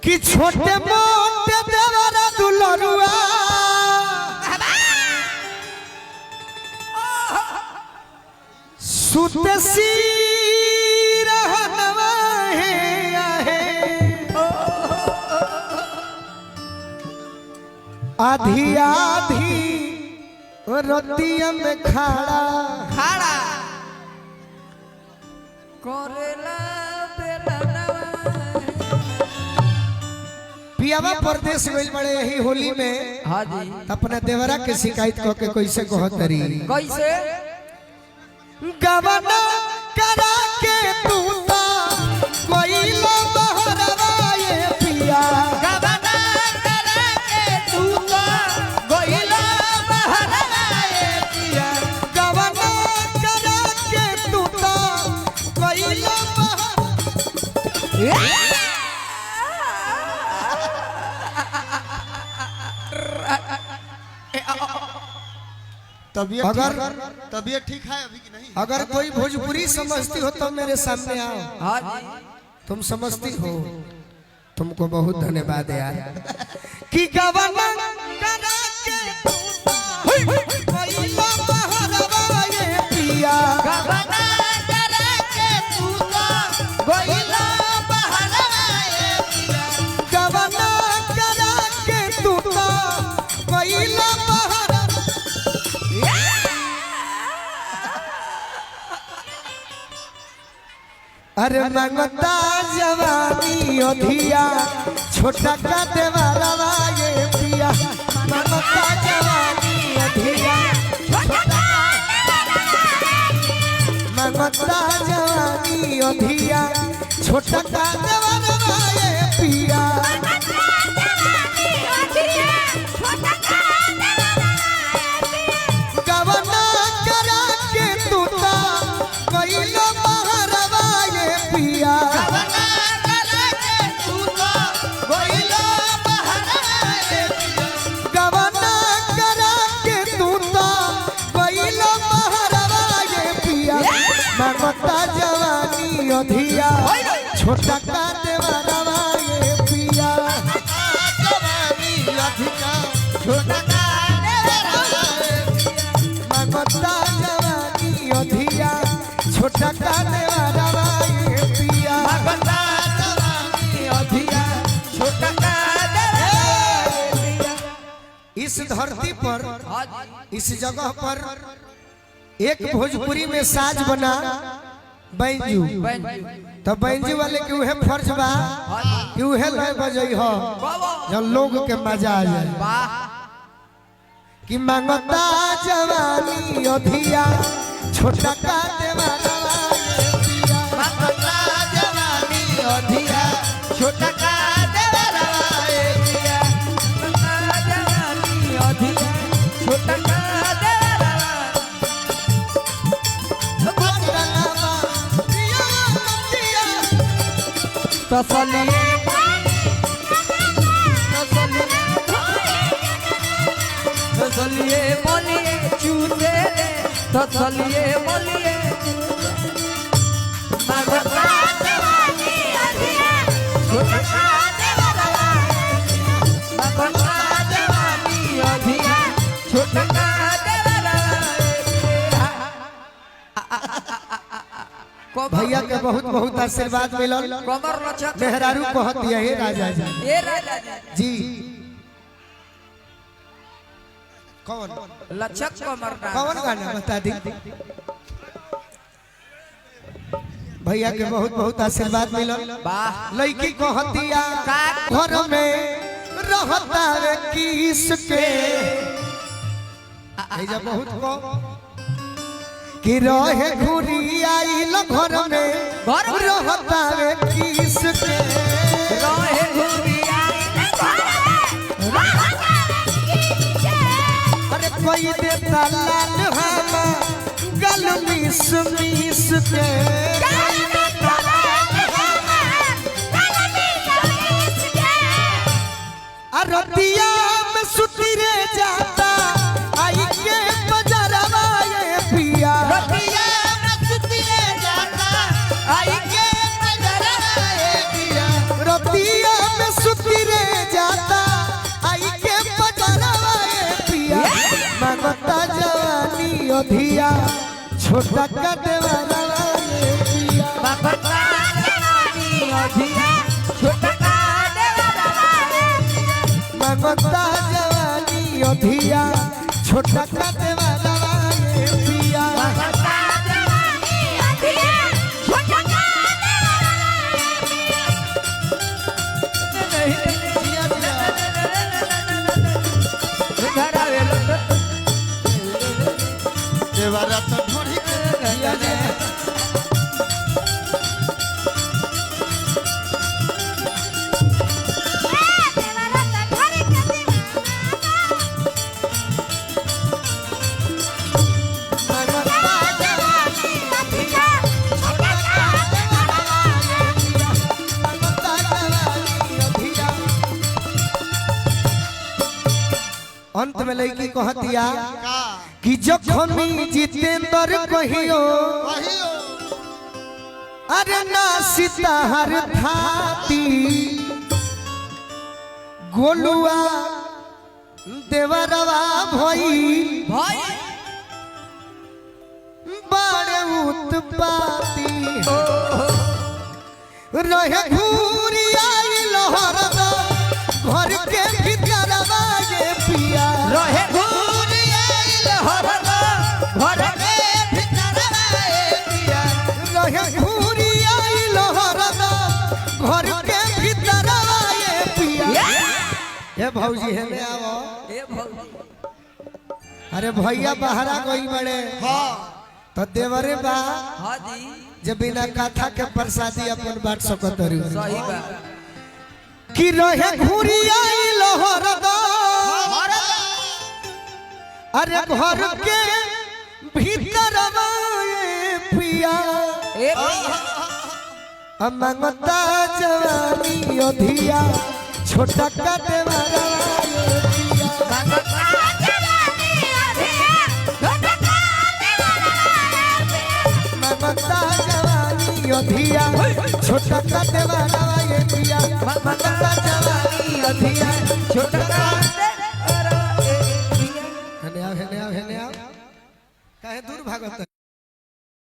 कि छोटे मोटे देवरा दुलरुआ सुतसी रहनवा है आधी आधी रतिया में खड़ा खाड़ा कोरेला पियावा परदेश गइल बड़े यही होली में। हाँ जी अपने देवरा के शिकायत को के कैसे कहतरी कैसे गवना करा के तू ता कोइलो बहरवा ये पिया गवना करा के तू तो गोइला बहरवा ये पिया गवना करा के तू ता कोइलो तबीयत ठीक है अभी कि नहीं? अगर कोई भोजपुरी समझती हो तो मेरे सामने आओ। हाँ जी तुम समझती हो, तुमको बहुत धन्यवाद यार। कि गवना करा के तू ता कोइलो बहरवा ये पिया गवना करा के तू तो गोइला बहरवा ये पिया गवना करा के तू ता कोइलो बहरवा अरे मंगता जवानी ओधिया छोटा का देवरवा ये पिया मंगता जवानी ओधिया मंगता जवानी ओधिया छोटा का देवरवा ये पिया गवना करा के तू ता कोइलो बहरवा ये पिया गवना करा के तू तो गोइला बहरवा ये पिया गवना करा के तू ता कोइलो बहरवा ये पिया मंगता जवानी ओधिया छोटा का देवरवा ये पिया जवानी अधिका छोटा मंगता जवानी ओधिया छोटा का देवरवा ये पिया गवना जवानी अधिया छोटा का देवरवा इस धरती पर हाँ जी इस जगह पर एक भोजपुरी में साज बना बैंजू। तो बैंजू वाले के उहे फर्ज बा कि उहे लय बजई हो जब लोग के मजा आ जाए। वाह कि मंगता जवानी ओधिया छोटा का देवरवा ये पिया मंगता जवानी अधिया छोटा का देवरवा ये पिया मंगता जवानी अधिया छोटा का देवरवा तसलिए तसलिए बोलिए चूते तसलिए बोलिए मंगता जवानी अधिया छोटा का देवरवा मंगता जवानी अधिया छोटा का देवरवा भैया के बहुत बहुत आशीर्वाद मिलल। कमर लचक मेहरारू कहत यही राजा जी ये राजा जी कौन लचक कमर ना कौन गाना बता दी। भैया के बहुत बहुत आशीर्वाद मिलल। वाह लड़की कहतिया का घर में रहता रे किस के ऐजा बहुत को कि रहे घुरी आइल घर में घर में रहता रे किस के रहे घुरिया अरे कोई देता लाल हमा गल मिस मिस के रतिया में सुती रे जाता आई के बजरवा ये पिया रतिया में सुतिए जाता आई के बजरवा ये पिया रतिया में सुती अधिया छोटा का देवारा ये पिया मंगता जवानी अधिया छोटा का देवारा मंगता जवानी अधिया छोटा का देवारा ये पिया मंगता जवानी अधिया छोटा का देवारा तो ढोरी के दिया ने अंत में लड़की कहतिया का कि जखमी जितेंद्र कहियो कहियो अरे ना सीताहर थाती गोलुआ देवरवा भई भाई बड़े उत्पाती रहे घूरी आई लहर घर के भीतरवा ये पिया रहे घूरी आइल हरदा घर के भीतरवा ए पिया रहे घूरी आई लहर घर के भीतरवा ये पिया हे भौजी हे ले आवो ए भौजी अरे भैया बहरा गई बड़े हां तो देवरे बा हां जी जब बिना कथा के प्रसादी अपन बांट सकत रही सही बात कि रहे घूरी आई लहर अरे घर के भीतर पिया ए पिया मंगता जवानी अधिया छोटा का देवारा ये पिया मंगता जवानी अधिया छोटा का देवारा मंगता जवानी अधिया छोटा का देवारा ये पिया मंगता जवानी अधिया